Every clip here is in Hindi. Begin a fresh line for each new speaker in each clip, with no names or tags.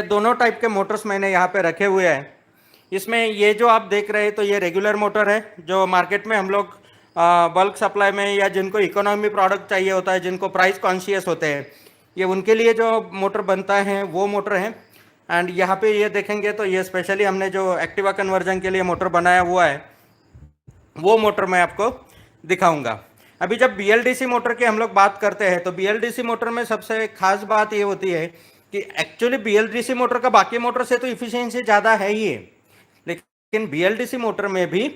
दोनों टाइप के मोटर्स मैंने यहाँ पे रखे हुए हैं। इसमें ये जो आप देख रहे हैं तो ये रेगुलर मोटर है, जो मार्केट में हम लोग बल्क सप्लाई में या जिनको इकोनॉमी प्रोडक्ट चाहिए होता है, जिनको प्राइस कॉन्शियस होते हैं, ये उनके लिए जो मोटर बनता है वो मोटर है। एंड यहाँ पे ये देखेंगे तो ये स्पेशली हमने जो एक्टिवा कन्वर्जन के लिए मोटर बनाया हुआ है वो मोटर मैं आपको दिखाऊंगा। अभी जब BLDC मोटर की हम लोग बात करते हैं तो BLDC मोटर में सबसे खास बात ये होती है कि एक्चुअली BLDC मोटर का बाकी मोटर से तो इफिशियंसी ज़्यादा है ही है, लेकिन BLDC मोटर में भी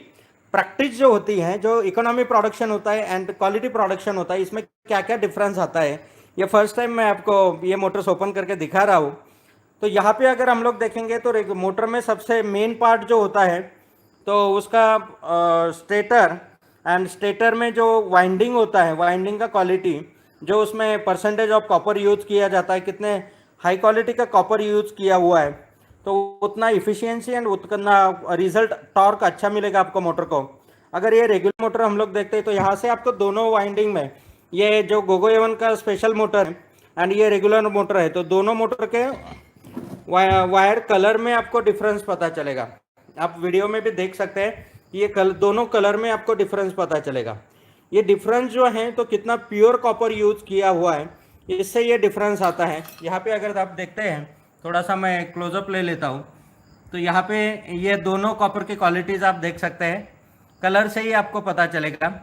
प्रैक्टिस जो होती है, जो इकोनॉमी प्रोडक्शन होता है एंड क्वालिटी प्रोडक्शन होता है, इसमें क्या क्या डिफरेंस आता है, ये फर्स्ट टाइम मैं आपको ये मोटर्स ओपन करके दिखा रहा हूँ। तो यहाँ पे अगर हम लोग देखेंगे तो मोटर में सबसे मेन पार्ट जो होता है तो उसका स्टेटर, एंड स्टेटर में जो वाइंडिंग होता है, वाइंडिंग का क्वालिटी, जो उसमें परसेंटेज ऑफ कॉपर यूज किया जाता है, कितने हाई क्वालिटी का कॉपर यूज किया हुआ है, तो उतना इफिशियंसी एंड उतना रिजल्ट टॉर्क अच्छा मिलेगा आपको मोटर को। अगर ये रेगुलर मोटर हम लोग देखते हैं तो यहाँ से आपको दोनों वाइंडिंग में, ये जो गोगो एवन का स्पेशल मोटर है एंड ये रेगुलर मोटर है, तो दोनों मोटर के वायर कलर में आपको डिफरेंस पता चलेगा। आप वीडियो में भी देख सकते हैं, ये दोनों कलर में आपको डिफरेंस पता चलेगा। ये डिफरेंस जो है तो कितना प्योर कॉपर यूज किया हुआ है, इससे ये डिफरेंस आता है। यहाँ पे अगर आप देखते हैं, थोड़ा सा मैं क्लोजअप ले लेता हूँ, तो यहाँ पे ये दोनों कॉपर की क्वालिटीज़ आप देख सकते हैं, कलर से ही आपको पता चलेगा।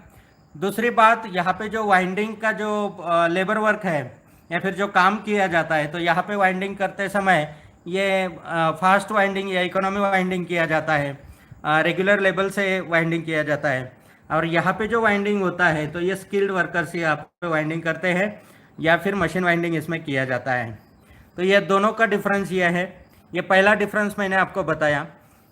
दूसरी बात, यहाँ पे जो वाइंडिंग का जो लेबर वर्क है या फिर जो काम किया जाता है, तो यहाँ पे वाइंडिंग करते समय ये फास्ट वाइंडिंग या इकोनॉमी वाइंडिंग किया जाता है, रेगुलर लेवल से वाइंडिंग किया जाता है। और यहाँ पे जो वाइंडिंग होता है तो ये स्किल्ड वर्कर्स ही आप पे वाइंडिंग करते हैं या फिर मशीन वाइंडिंग इसमें किया जाता है। तो ये दोनों का डिफरेंस ये है, ये पहला डिफरेंस मैंने आपको बताया।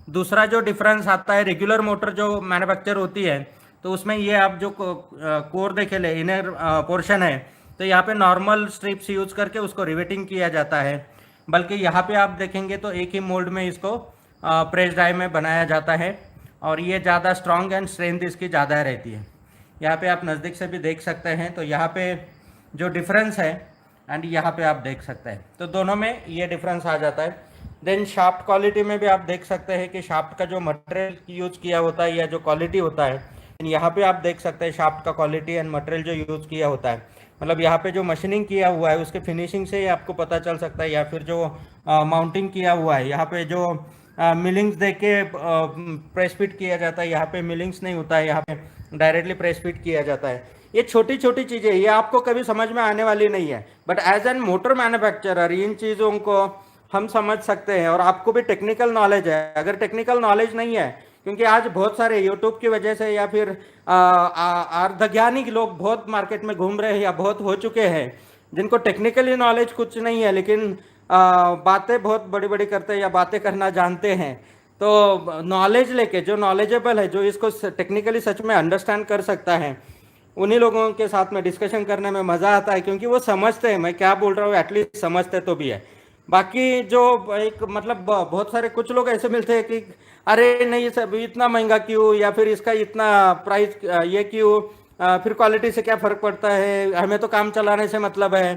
दूसरा जो डिफरेंस आता है, रेगुलर मोटर जो मैन्युफैक्चर होती है तो उसमें ये आप जो कोर देखे ले, इनर पोर्शन है, तो यहाँ पे नॉर्मल स्ट्रिप्स यूज करके उसको रिवेटिंग किया जाता है, बल्कि यहाँ पे आप देखेंगे तो एक ही मोल्ड में इसको प्रेस डाई में बनाया जाता है और ये ज़्यादा स्ट्रॉन्ग एंड स्ट्रेंथ इसकी ज़्यादा रहती है। यहाँ पे आप नज़दीक से भी देख सकते हैं, तो यहाँ पे जो डिफरेंस है एंड यहाँ पे आप देख सकते हैं, तो दोनों में ये डिफरेंस आ जाता है। देन शाफ्ट क्वालिटी में भी आप देख सकते हैं कि शाफ्ट का जो मटेरियल यूज किया होता है या जो क्वालिटी होता है, यहाँ पे आप देख सकते हैं शाफ्ट का क्वालिटी एंड मटेरियल जो यूज किया होता है, मतलब यहाँ पे जो मशीनिंग किया हुआ है उसके फिनिशिंग से ही आपको पता चल सकता है, या फिर जो माउंटिंग किया हुआ है, यहाँ पे जो मिलिंग्स दे के प्रेस फिट किया जाता है, यहाँ पे मिलिंग्स नहीं होता है, यहाँ पे डायरेक्टली प्रेस फिट किया जाता है। ये छोटी छोटी चीज़ें, ये आपको कभी समझ में आने वाली नहीं है, but as an motor manufacturer इन चीज़ों को हम समझ सकते हैं और आपको भी टेक्निकल नॉलेज है। अगर टेक्निकल नॉलेज नहीं है, क्योंकि आज बहुत सारे यूट्यूब की वजह से या फिर अर्धज्ञानी लोग बहुत मार्केट में घूम रहे हैं या बहुत हो चुके हैं, जिनको टेक्निकली नॉलेज कुछ नहीं है लेकिन बातें बहुत बड़ी बड़ी करते हैं या बातें करना जानते हैं। तो नॉलेज लेके, जो नॉलेजेबल है, जो इसको टेक्निकली सच में अंडरस्टैंड कर सकता है, उन्हीं लोगों के साथ में डिस्कशन करने में मज़ा आता है, क्योंकि वो समझते हैं मैं क्या बोल रहा हूँ, एटलीस्ट समझते तो भी है। बाकी जो एक मतलब बहुत सारे कुछ लोग ऐसे मिलते हैं कि अरे नहीं सब इतना महंगा क्यों, या फिर इसका इतना प्राइस ये क्यों, फिर क्वालिटी से क्या फ़र्क पड़ता है, हमें तो काम चलाने से मतलब है।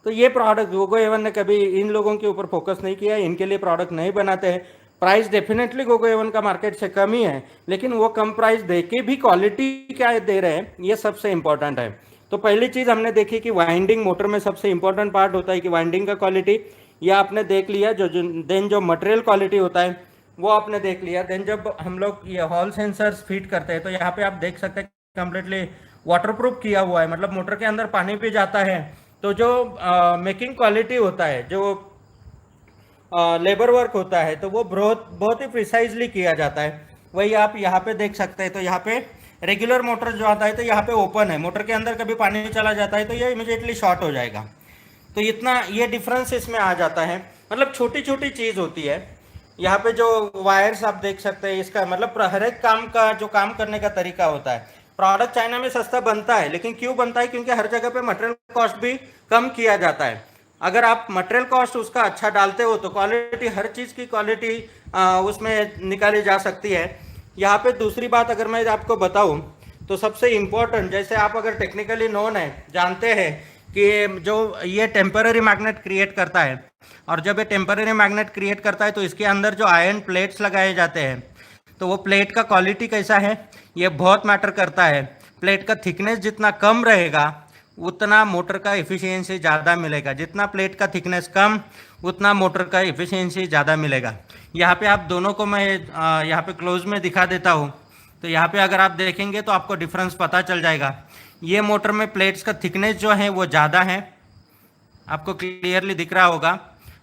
तो ये प्रोडक्ट गोगो एवन ने कभी इन लोगों के ऊपर फोकस नहीं किया, इनके लिए प्रोडक्ट नहीं बनाते हैं। प्राइस डेफिनेटली गोगो एवन का मार्केट से कम ही है, लेकिन वो कम प्राइस दे के भी क्वालिटी क्या दे रहे हैं, ये सबसे इंपॉर्टेंट है। तो पहली चीज़ हमने देखी कि वाइंडिंग, मोटर में सबसे इंपॉर्टेंट पार्ट होता है कि वाइंडिंग का क्वालिटी, ये आपने देख लिया। देन जो मटेरियल क्वालिटी होता है वो आपने देख लिया। देन जब हम लोग ये हॉल सेंसर्स फिट करते हैं तो यहाँ पे आप देख सकते हैं कम्प्लीटली वाटरप्रूफ किया हुआ है, मतलब मोटर के अंदर पानी भी जाता है तो जो मेकिंग क्वालिटी होता है, जो लेबर वर्क होता है, तो वो बहुत ही प्रिसाइजली किया जाता है। वही आप यहाँ पे देख सकते हैं। तो यहाँ पे रेगुलर मोटर जो आता है तो यहाँ पे ओपन है, मोटर के अंदर कभी पानी चला जाता है तो ये इमीडिएटली शॉर्ट हो जाएगा। तो इतना ये डिफरेंस इसमें आ जाता है, मतलब छोटी छोटी चीज़ होती है। यहाँ पे जो वायर्स आप देख सकते हैं, इसका मतलब हर एक काम का जो काम करने का तरीका होता है। प्रोडक्ट चाइना में सस्ता बनता है, लेकिन क्यों बनता है, क्योंकि हर जगह पे मटेरियल कॉस्ट भी कम किया जाता है। अगर आप मटेरियल कॉस्ट उसका अच्छा डालते हो तो क्वालिटी, हर चीज़ की क्वालिटी उसमें निकाली जा सकती है। यहाँ पे दूसरी बात अगर मैं आपको बताऊँ तो सबसे इम्पोर्टेंट, जैसे आप अगर टेक्निकली नोन है, जानते हैं कि जो ये टेम्पररी मैग्नेट क्रिएट करता है, और जब ये टेम्पररी मैग्नेट क्रिएट करता है तो इसके अंदर जो आयरन प्लेट्स लगाए जाते हैं, तो वो प्लेट का क्वालिटी कैसा है ये बहुत मैटर करता है। प्लेट का थिकनेस जितना कम रहेगा उतना मोटर का एफिशिएंसी ज़्यादा मिलेगा, जितना प्लेट का थिकनेस कम उतना मोटर का एफिशिएंसी ज़्यादा मिलेगा। यहाँ पे आप दोनों को मैं यहाँ पे क्लोज में दिखा देता हूँ। तो यहाँ पे अगर आप देखेंगे तो आपको डिफरेंस पता चल जाएगा। ये मोटर में प्लेट्स का थिकनेस जो है वो ज़्यादा है, आपको क्लियरली दिख रहा होगा।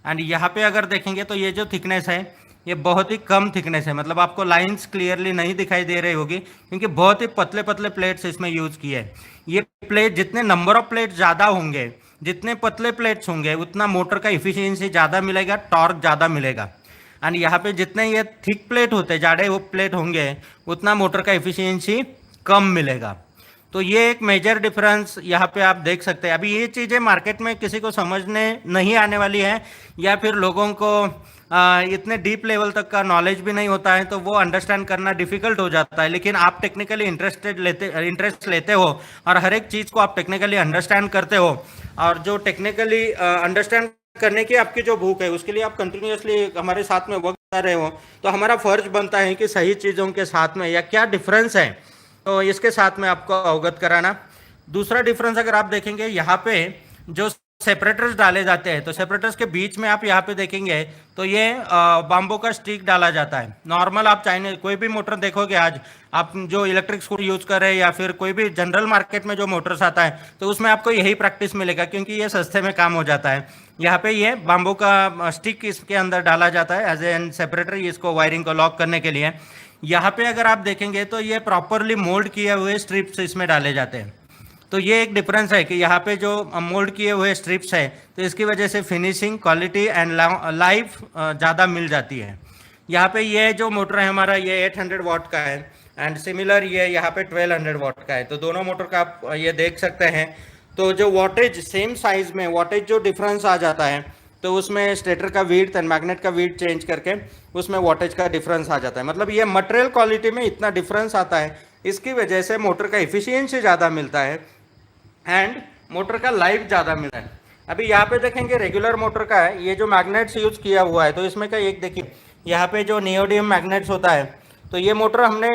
एंड यहाँ पे अगर देखेंगे तो ये जो थिकनेस है ये बहुत ही कम थिकनेस है, मतलब आपको लाइंस क्लियरली नहीं दिखाई दे रही होगी क्योंकि बहुत ही पतले पतले प्लेट्स इसमें यूज़ किए हैं। ये प्लेट जितने नंबर ऑफ प्लेट ज़्यादा होंगे, जितने पतले प्लेट्स होंगे उतना मोटर का इफिशियंसी ज़्यादा मिलेगा, टॉर्क ज़्यादा मिलेगा। एंड यहाँ पे जितने ये थिक प्लेट होते जाड़े वो प्लेट होंगे उतना मोटर का इफिशियंसी कम मिलेगा। तो ये एक मेजर डिफरेंस यहाँ पे आप देख सकते हैं। अभी ये चीज़ें मार्केट में किसी को समझने नहीं आने वाली है, या फिर लोगों को इतने डीप लेवल तक का नॉलेज भी नहीं होता है, तो वो अंडरस्टैंड करना डिफिकल्ट हो जाता है। लेकिन आप टेक्निकली इंटरेस्ट लेते हो और हर एक चीज़ को आप टेक्निकली अंडरस्टैंड करते हो, और जो टेक्निकली अंडरस्टैंड करने की आपकी जो भूख है उसके लिए आप कंटिन्यूसली हमारे साथ में वर्क कर रहे हो, तो हमारा फर्ज बनता है कि सही चीज़ों के साथ में या क्या डिफरेंस है तो इसके साथ में आपको अवगत कराना। दूसरा डिफरेंस अगर आप देखेंगे यहाँ पे जो सेपरेटर्स डाले जाते हैं, तो सेपरेटर्स के बीच में आप यहाँ पे देखेंगे तो ये बाम्बो का स्टिक डाला जाता है। नॉर्मल आप चाइनीज कोई भी मोटर देखोगे आज आप जो इलेक्ट्रिक स्कूटर यूज कर रहे हैं या फिर कोई भी जनरल मार्केट में जो मोटर्स आता है तो उसमें आपको यही प्रैक्टिस मिलेगा, क्योंकि ये सस्ते में काम हो जाता है। यहाँ पे ये बाम्बो का स्टिक इसके अंदर डाला जाता है एज एन सेपरेटर, इसको वायरिंग को लॉक करने के लिए। यहाँ पे अगर आप देखेंगे तो ये प्रॉपरली मोल्ड किए हुए स्ट्रिप्स इसमें डाले जाते हैं। तो ये एक डिफरेंस है कि यहाँ पे जो मोल्ड किए हुए स्ट्रिप्स है तो इसकी वजह से फिनिशिंग क्वालिटी एंड लाइफ ज़्यादा मिल जाती है। यहाँ पे ये जो मोटर है हमारा ये 800 वाट का है, एंड सिमिलर ये यहाँ पे 1200 वाट का है। तो दोनों मोटर का आप ये देख सकते हैं। तो जो वाटेज सेम साइज में वाटेज जो डिफरेंस आ जाता है तो उसमें स्टेटर का विड्थ एंड मैग्नेट का विड्थ चेंज करके उसमें वाटेज का डिफरेंस आ जाता है। मतलब ये मटेरियल क्वालिटी में इतना डिफरेंस आता है, इसकी वजह से मोटर का एफिशिएंसी ज़्यादा मिलता है एंड मोटर का लाइफ ज़्यादा मिलता है। अभी यहाँ पे देखेंगे रेगुलर मोटर का है, ये जो मैग्नेट्स यूज किया हुआ है तो इसमें का एक देखिए यहाँ पे जो नियोडियम मैग्नेट्स होता है, तो ये मोटर हमने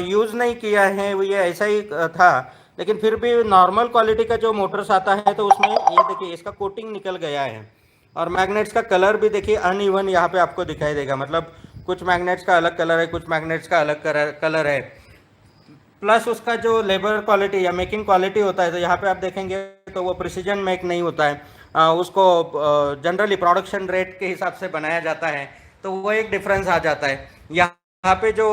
यूज़ नहीं किया है, ये ऐसा ही था। लेकिन फिर भी नॉर्मल क्वालिटी का जो मोटर्स आता है तो उसमें ये देखिए इसका कोटिंग निकल गया है, और मैग्नेट्स का कलर भी देखिए अनइवन यहाँ पे आपको दिखाई देगा। मतलब कुछ मैग्नेट्स का अलग कलर है, कुछ मैग्नेट्स का अलग कलर है। प्लस उसका जो लेबर क्वालिटी या मेकिंग क्वालिटी होता है तो यहाँ पे आप देखेंगे तो वो प्रिसीजन मेक नहीं होता है, उसको जनरली प्रोडक्शन रेट के हिसाब से बनाया जाता है, तो वो एक डिफरेंस आ जाता है। यहाँ पे जो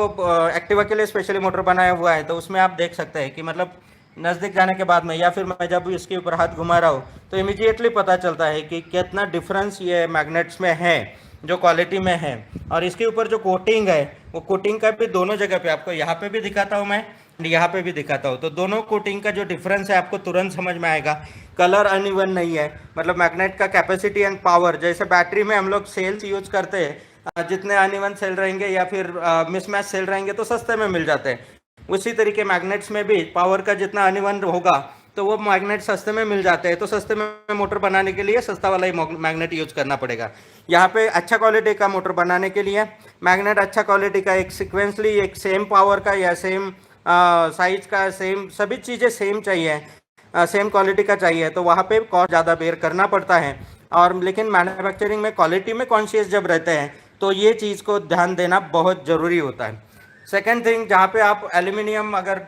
एक्टिवा के लिए स्पेशली मोटर बनाया हुआ है तो उसमें आप देख सकते हैं कि मतलब नज़दीक जाने के बाद में या फिर मैं जब इसके ऊपर हाथ घुमा रहा हूँ तो इमीडिएटली पता चलता है कि कितना डिफरेंस ये मैग्नेट्स में है, जो क्वालिटी में है। और इसके ऊपर जो कोटिंग है वो कोटिंग का भी दोनों जगह पे आपको यहाँ पे भी दिखाता हूँ मैं, यहाँ पे भी दिखाता हूँ। तो दोनों कोटिंग का जो डिफरेंस है आपको तुरंत समझ में आएगा। कलर अनइवन नहीं है, मतलब मैग्नेट का कैपेसिटी एंड पावर, जैसे बैटरी में हम लोग सेल्स यूज करते हैं, जितने अनइवन सेल रहेंगे या फिर मिसमैच सेल रहेंगे तो सस्ते में मिल जाते हैं, उसी तरीके मैग्नेट्स में भी पावर का जितना अनइवन होगा तो वो मैग्नेट सस्ते में मिल जाते हैं। तो सस्ते में मोटर बनाने के लिए सस्ता वाला ही मैग्नेट यूज करना पड़ेगा। यहाँ पे अच्छा क्वालिटी का मोटर बनाने के लिए मैग्नेट अच्छा क्वालिटी का एक सिक्वेंसली एक सेम पावर का या सेम साइज का सेम सभी चीज़ें सेम चाहिए, सेम क्वालिटी का चाहिए, तो वहाँ पे कॉस्ट ज़्यादा बेयर करना पड़ता है। और लेकिन मैन्युफैक्चरिंग में क्वालिटी में कॉन्शियस जब रहते हैं तो ये चीज़ को ध्यान देना बहुत ज़रूरी होता है। सेकेंड थिंग, जहाँ पे आप एल्यूमिनियम अगर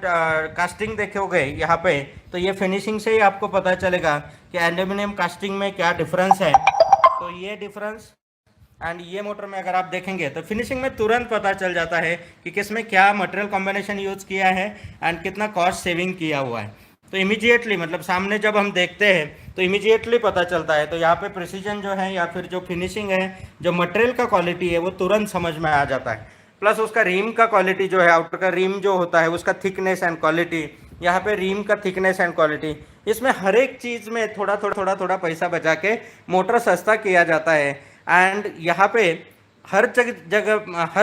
कास्टिंग देखोगे यहाँ पे तो ये फिनिशिंग से ही आपको पता चलेगा कि एल्यूमिनियम कास्टिंग में क्या डिफरेंस है। तो ये डिफरेंस एंड ये मोटर में अगर आप देखेंगे तो फिनिशिंग में तुरंत पता चल जाता है कि किसमें क्या मटेरियल कॉम्बिनेशन यूज़ किया है एंड कितना कॉस्ट सेविंग किया हुआ है। तो इमीडिएटली मतलब सामने जब हम देखते हैं तो इमीडिएटली पता चलता है। तो यहाँ पे प्रिसीजन जो है या फिर जो फिनिशिंग है, जो मटेरियल का क्वालिटी है वो तुरंत समझ में आ जाता है। प्लस उसका रिम का क्वालिटी जो है, आउटर का रिम जो होता है उसका थिकनेस एंड क्वालिटी, यहाँ पे रिम का थिकनेस एंड क्वालिटी, इसमें हर एक चीज़ में थोड़ा पैसा बचा के मोटर सस्ता किया जाता है। एंड यहाँ पे हर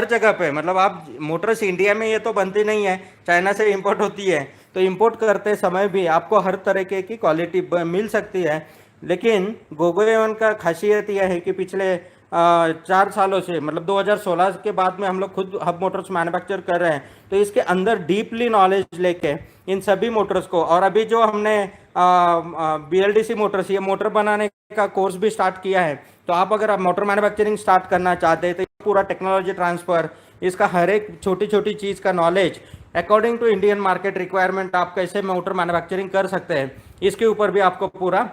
जगह पे, मतलब आप मोटर्स इंडिया में ये तो बनती नहीं है, चाइना से इंपोर्ट होती है, तो इंपोर्ट करते समय भी आपको हर तरीके की क्वालिटी मिल सकती है। लेकिन गोगो एवन का खासियत यह है कि पिछले 4 सालों से, मतलब 2016 के बाद में हम लोग खुद हब मोटर्स मैन्युफैक्चर कर रहे हैं, तो इसके अंदर डीपली नॉलेज लेके इन सभी मोटर्स को, और अभी जो हमने BLDC मोटर्स, ये मोटर बनाने का कोर्स भी स्टार्ट किया है। तो आप मोटर मैन्युफैक्चरिंग स्टार्ट करना चाहते हैं तो पूरा टेक्नोलॉजी ट्रांसफर, इसका हर एक छोटी छोटी चीज़ का knowledge according to Indian market requirement आप कैसे मोटर मैन्युफैक्चरिंग कर सकते हैं, इसके ऊपर भी आपको पूरा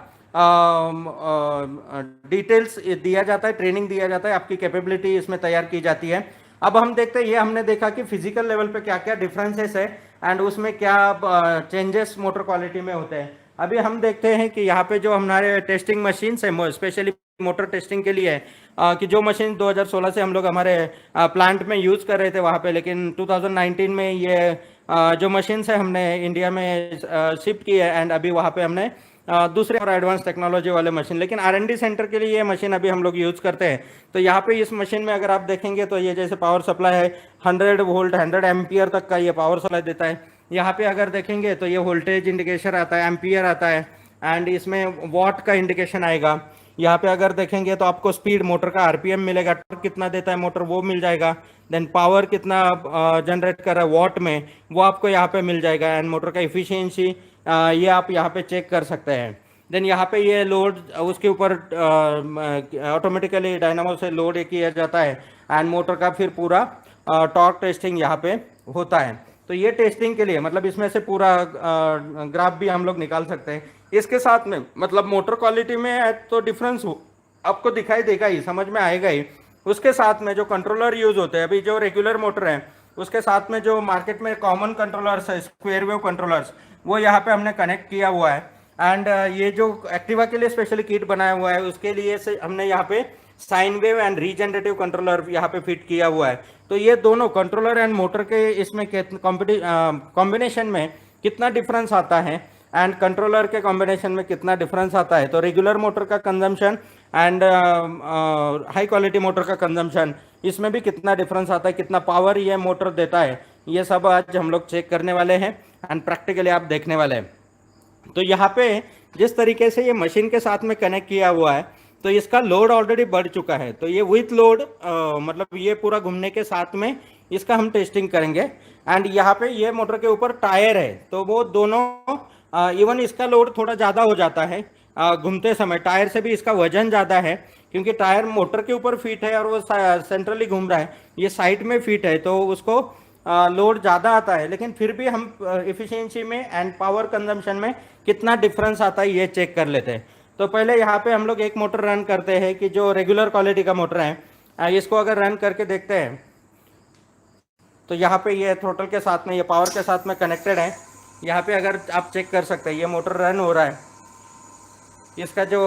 डिटेल्स दिया जाता है, ट्रेनिंग दिया जाता है, आपकी कैपेबिलिटी इसमें तैयार की जाती है। अब हम देखते हैं, ये हमने देखा कि फिजिकल लेवल पे क्या क्या डिफरेंसेस है एंड उसमें क्या चेंजेस मोटर क्वालिटी में होते हैं। अभी हम देखते हैं कि यहाँ पे जो हमारे टेस्टिंग मशीन्स है, स्पेशली मोटर टेस्टिंग के लिए कि जो मशीन 2016 से हम लोग हमारे प्लांट में यूज़ कर रहे थे वहाँ पे, लेकिन 2019 में ये जो मशीन्स है हमने इंडिया में शिफ्ट की है एंड अभी वहाँ पे हमने दूसरे और एडवांस टेक्नोलॉजी वाले मशीन, लेकिन R&D सेंटर के लिए ये मशीन अभी हम लोग यूज़ करते हैं। तो यहाँ पे इस मशीन में अगर आप देखेंगे तो ये जैसे पावर सप्लाई है, 100 वोल्ट 100 एम्पियर तक का ये पावर सप्लाई देता है। यहाँ पे अगर देखेंगे तो ये वोल्टेज इंडिकेशन आता है, एम्पियर आता है एंड इसमें वॉट का इंडिकेशन आएगा। यहाँ पे अगर देखेंगे तो आपको स्पीड, मोटर का RPM मिलेगा, टॉर्क कितना देता है मोटर वो मिल जाएगा, देन पावर कितना जनरेट कर रहा है वॉट में वो आपको यहाँ पे मिल जाएगा, एंड मोटर का इफिशियंसी ये आप यहाँ पे चेक कर सकते हैं। देन यहाँ पे ये लोड उसके ऊपर ऑटोमेटिकली डायनामो से लोड किया जाता है एंड मोटर का फिर पूरा टॉर्क टेस्टिंग यहाँ पे होता है। तो ये टेस्टिंग के लिए, मतलब इसमें से पूरा ग्राफ भी हम लोग निकाल सकते हैं। इसके साथ में मतलब मोटर क्वालिटी में तो डिफरेंस आपको दिखाई देगा ही, समझ में आएगा ही। उसके साथ में जो कंट्रोलर यूज होते हैं, अभी जो रेगुलर मोटर है उसके साथ में जो मार्केट में कॉमन कंट्रोलर्स है, स्क्वायर वेव कंट्रोलर्स, वो यहाँ पे हमने कनेक्ट किया हुआ है। एंड ये जो एक्टिवा के लिए स्पेशली किट बनाया हुआ है उसके लिए से हमने यहाँ पे sine wave and regenerative controller यहाँ पे फिट किया हुआ है। तो ये दोनों कंट्रोलर एंड मोटर के इसमें कॉम्बिनेशन में कितना डिफरेंस आता है एंड कंट्रोलर के कॉम्बिनेशन में कितना डिफरेंस आता है, तो रेगुलर मोटर का consumption and high quality motor का कंजम्पशन, इसमें भी कितना डिफरेंस आता है, कितना पावर ये मोटर देता है, ये सब आज हम लोग चेक करने वाले हैं एंड प्रैक्टिकली आप देखने वाले हैं। तो यहाँ पे जिस तरीके से ये मशीन के साथ में कनेक्ट किया हुआ है तो इसका लोड ऑलरेडी बढ़ चुका है, तो ये विथ लोड मतलब ये पूरा घूमने के साथ में इसका हम टेस्टिंग करेंगे। एंड यहाँ पे ये मोटर के ऊपर टायर है, तो वो दोनों इवन इसका लोड थोड़ा ज़्यादा हो जाता है घूमते समय, टायर से भी इसका वजन ज़्यादा है क्योंकि टायर मोटर के ऊपर फिट है और वो सेंट्रली घूम रहा है, ये साइड में फिट है, तो उसको लोड ज़्यादा आता है। लेकिन फिर भी हम इफिशियंसी में एंड पावर कंजम्पशन में कितना डिफरेंस आता है ये चेक कर लेते हैं। तो पहले यहाँ पे हम लोग एक मोटर रन करते हैं कि जो रेगुलर क्वालिटी का मोटर है, इसको अगर रन करके देखते हैं तो यहाँ पे ये थ्रोटल के साथ में, ये पावर के साथ में कनेक्टेड है। यहाँ पे अगर आप चेक कर सकते हैं ये मोटर रन हो रहा है, इसका जो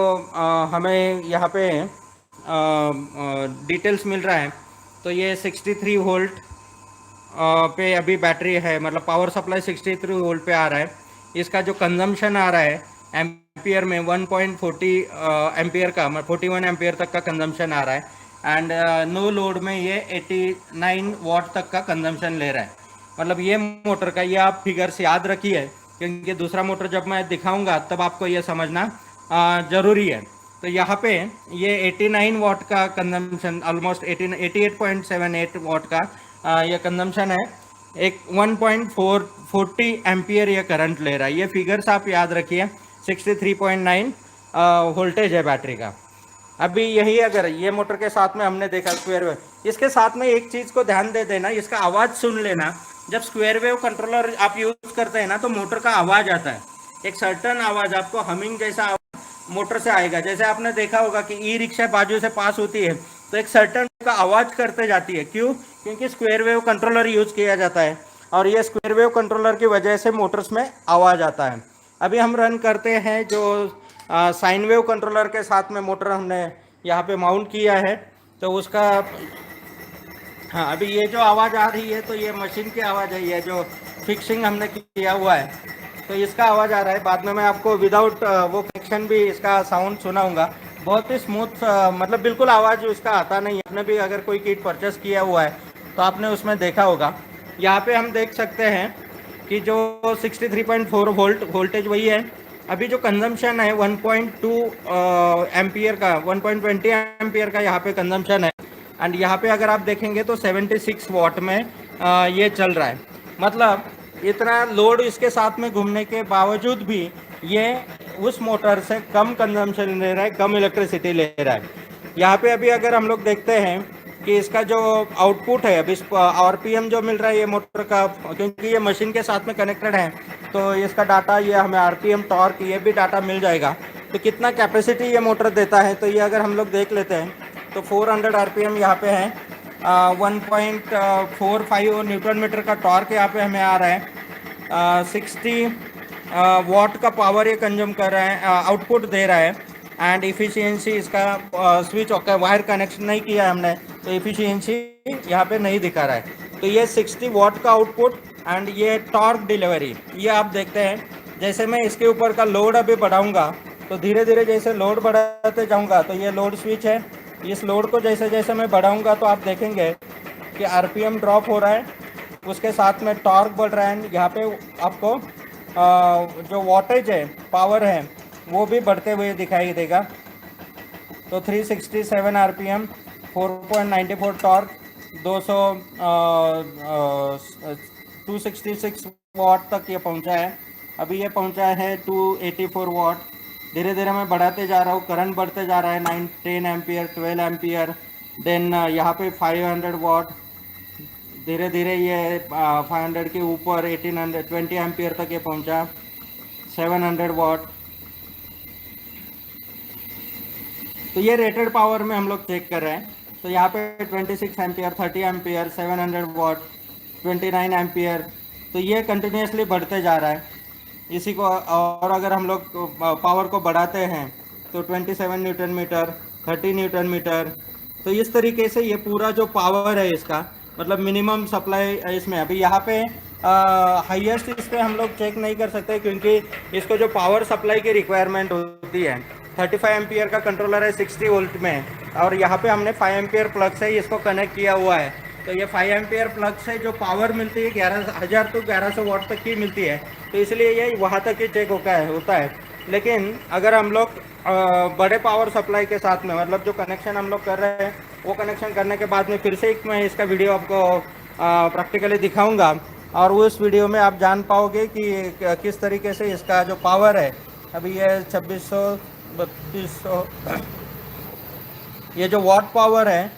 हमें यहाँ पे डिटेल्स मिल रहा है, तो ये 63 वोल्ट पे अभी बैटरी है, मतलब पावर सप्लाई 63 वोल्ट पे आ रहा है। इसका जो कंजम्पशन आ रहा है एम्पियर में 1.40 एम्पियर का, 41 एम्पियर तक का कंजम्पशन आ रहा है एंड नो लोड में ये 89 वॉट तक का कंजम्पशन ले रहा है। मतलब ये मोटर का ये आप फिगर्स याद रखिए क्योंकि दूसरा मोटर जब मैं दिखाऊंगा तब आपको ये समझना ज़रूरी है। तो यहाँ पे ये 89 वॉट का कंजम्पशन, ऑलमोस्ट 88.78 वॉट का ये कंजम्पशन है, एक 1.40 एम्पियर ये करंट ले रहा है। ये फिगर्स आप याद रखिए, 63.9 वोल्टेज है बैटरी का। अभी यही अगर ये मोटर के साथ में हमने देखा स्क्वायर वेव, इसके साथ में एक चीज़ को ध्यान दे देना, इसका आवाज़ सुन लेना। जब स्क्वायर वेव कंट्रोलर आप यूज़ करते हैं ना तो मोटर का आवाज़ आता है, एक सर्टन आवाज़ आपको हमिंग जैसा मोटर से आएगा। जैसे आपने देखा होगा कि ई रिक्शा बाजू से पास होती है तो एक सर्टन का आवाज़ करते जाती है, क्यों? क्योंकि स्क्वायर वेव कंट्रोलर यूज़ किया जाता है और ये स्क्वायर वेव कंट्रोलर की वजह से मोटर्स में आवाज़ आता है। अभी हम रन करते हैं जो साइन वेव कंट्रोलर के साथ में मोटर हमने यहाँ पे माउंट किया है, तो उसका हाँ अभी ये जो आवाज़ आ रही है तो ये मशीन की आवाज़ है, ये जो फिक्सिंग हमने किया हुआ है तो इसका आवाज़ आ रहा है। बाद में मैं आपको विदाउट वो कनेक्शन भी इसका साउंड सुनाऊंगा। बहुत ही स्मूथ, मतलब बिल्कुल आवाज़ उसका आता नहीं है। आपने भी अगर कोई किट परचेस किया हुआ है तो आपने उसमें देखा होगा। यहाँ पे हम देख सकते हैं कि जो 63.4 वोल्ट वोल्टेज वही है। अभी जो कंजम्पशन है 1.2 एम्पियर का, 1.20 एम्पियर का यहाँ पे कंजम्पशन है। एंड यहाँ पे अगर आप देखेंगे तो 76 वॉट में ये चल रहा है। मतलब इतना लोड इसके साथ में घूमने के बावजूद भी ये उस मोटर से कम कंजम्पशन ले रहा है, कम इलेक्ट्रिसिटी ले रहा है। यहाँ पे अभी अगर हम लोग देखते हैं कि इसका जो आउटपुट है, अभी आरपीएम जो मिल रहा है ये मोटर का, क्योंकि ये मशीन के साथ में कनेक्टेड है तो इसका डाटा, ये हमें आरपीएम टॉर्क ये भी डाटा मिल जाएगा। तो कितना कैपेसिटी ये मोटर देता है तो ये अगर हम लोग देख लेते हैं तो 400 आरपीएम यहाँ पे है, 1.45 न्यूटन मीटर का टॉर्क यहाँ पे हमें आ रहा है, 60 वॉट का पावर ये कंज्यूम कर रहा है, आउटपुट दे रहा है। एंड इफ़िशियंसी इसका स्विच ऑफ, वायर कनेक्शन नहीं किया है हमने तो इफ़िशियंसी यहाँ पे नहीं दिखा रहा है। तो ये 60 वॉट का आउटपुट एंड ये टॉर्क डिलीवरी, ये आप देखते हैं। जैसे मैं इसके ऊपर का लोड अभी बढ़ाऊंगा तो धीरे धीरे जैसे लोड बढ़ाते जाऊंगा तो ये लोड स्विच है, इस लोड को जैसे जैसे मैं बढ़ाऊंगा तो आप देखेंगे कि आरपीएम ड्रॉप हो रहा है, उसके साथ में टॉर्क बढ़ रहा है। यहाँ पे आपको जो वॉटेज है, पावर है, वो भी बढ़ते हुए दिखाई देगा। तो 367 आरपीएम, 4.94 टॉर्क, 266 वॉट तक ये पहुंचा है। अभी ये पहुंचा है 284 वॉट। धीरे धीरे मैं बढ़ाते जा रहा हूँ, करंट बढ़ते जा रहा है, 9 10 एम्पियर, 12 एम्पियर, देन यहाँ पे 500 वॉट। धीरे धीरे ये 500 के ऊपर 1820 एम्पियर तक ये पहुंचा, 700 वॉट। तो ये रेटेड पावर में हम लोग चेक कर रहे हैं। तो यहाँ पे 26 एम्पियर, 30 एम्पियर, 700 वॉट, 29 एम्पियर। तो ये कंटिन्यूसली बढ़ते जा रहा है इसी को। और अगर हम लोग पावर को बढ़ाते हैं तो 27 न्यूटन मीटर, 30 न्यूटन मीटर। तो इस तरीके से ये पूरा जो पावर है इसका, मतलब मिनिमम सप्लाई इसमें। अभी यहाँ पे हाईएस्ट इस पर हम लोग चेक नहीं कर सकते क्योंकि इसको जो पावर सप्लाई की रिक्वायरमेंट होती है, 35 एम्पियर का कंट्रोलर है 60 वोल्ट में, और यहाँ पे हमने 5 एम्पियर प्लग से इसको कनेक्ट किया हुआ है। तो ये 5 एम्पियर प्लग से जो पावर मिलती है 11,000 to 1100 वॉट तक की मिलती है। तो इसलिए ये वहाँ तक ही चेक होता है। लेकिन अगर हम लोग बड़े पावर सप्लाई के साथ में, मतलब जो कनेक्शन हम लोग कर रहे हैं वो कनेक्शन करने के बाद में फिर से एक मैं इसका वीडियो आपको प्रैक्टिकली दिखाऊंगा, और उस वीडियो में आप जान पाओगे कि किस तरीके से इसका जो पावर है, अभी ये 2600 3200 ये जो वॉट पावर है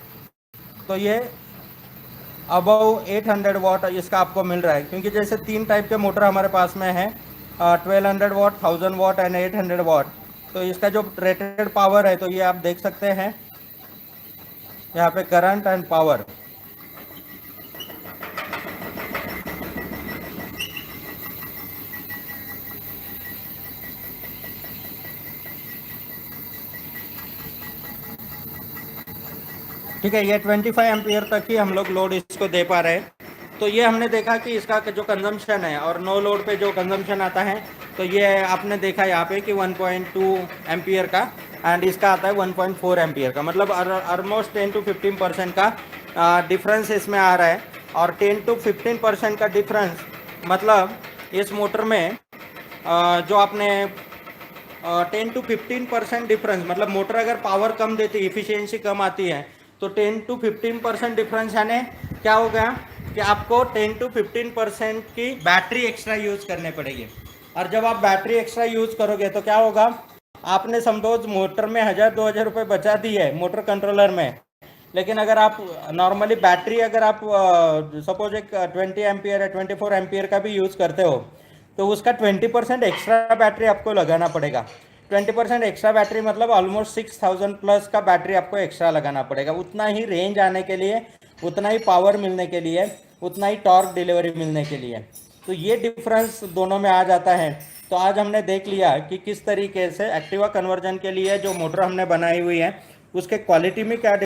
तो ये अबव 800 वॉट इसका आपको मिल रहा है। क्योंकि जैसे 3 टाइप के मोटर हमारे पास में है, 1200 वॉट, 1000 वॉट एंड 800 वॉट। तो इसका जो रेटेड पावर है तो ये आप देख सकते हैं यहाँ पे, करंट एंड पावर। ठीक है, ये 25 एम्पियर तक ही हम लोग लोड इसको दे पा रहे हैं। तो ये हमने देखा कि इसका जो कंजम्पशन है, और नो लोड पे जो कंजम्पशन आता है तो ये आपने देखा यहाँ पे कि 1.2 एम्पियर का, एंड इसका आता है 1.4 एम्पियर का। मतलब ऑलमोस्ट 10 to 15% का डिफरेंस इसमें आ रहा है। और 10 to 15% का डिफरेंस मतलब इस मोटर में जो आपने 10 to 15% डिफरेंस, मतलब मोटर अगर पावर कम देती है, इफिशियंसी कम आती है, तो 10 to 15% डिफरेंस यानी क्या हो गया कि आपको 10 to 15% की बैटरी एक्स्ट्रा यूज़ करने पड़ेगी। और जब आप बैटरी एक्स्ट्रा यूज़ करोगे तो क्या होगा, आपने समझो मोटर में 1000-2000 रुपये बचा दी है मोटर कंट्रोलर में। लेकिन अगर आप नॉर्मली बैटरी, अगर आप सपोज एक 20 एम्पियर या 24 एम्पियर का भी यूज़ करते हो तो उसका 20% एक्स्ट्रा बैटरी आपको लगाना पड़ेगा। 20% एक्स्ट्रा बैटरी मतलब ऑलमोस्ट 6000 प्लस का बैटरी आपको एक्स्ट्रा लगाना पड़ेगा। उतना ही रेंज आने के लिए, उतना ही पावर मिलने के लिए, उतना ही टॉर्क डिलीवरी मिलने के लिए। तो ये डिफरेंस दोनों में आ जाता है। तो आज हमने देख लिया कि किस तरीके से एक्टिवा कन्वर्जन के लिए जो मोटर हमने बनाई हुई है उसके क्वालिटी में क्या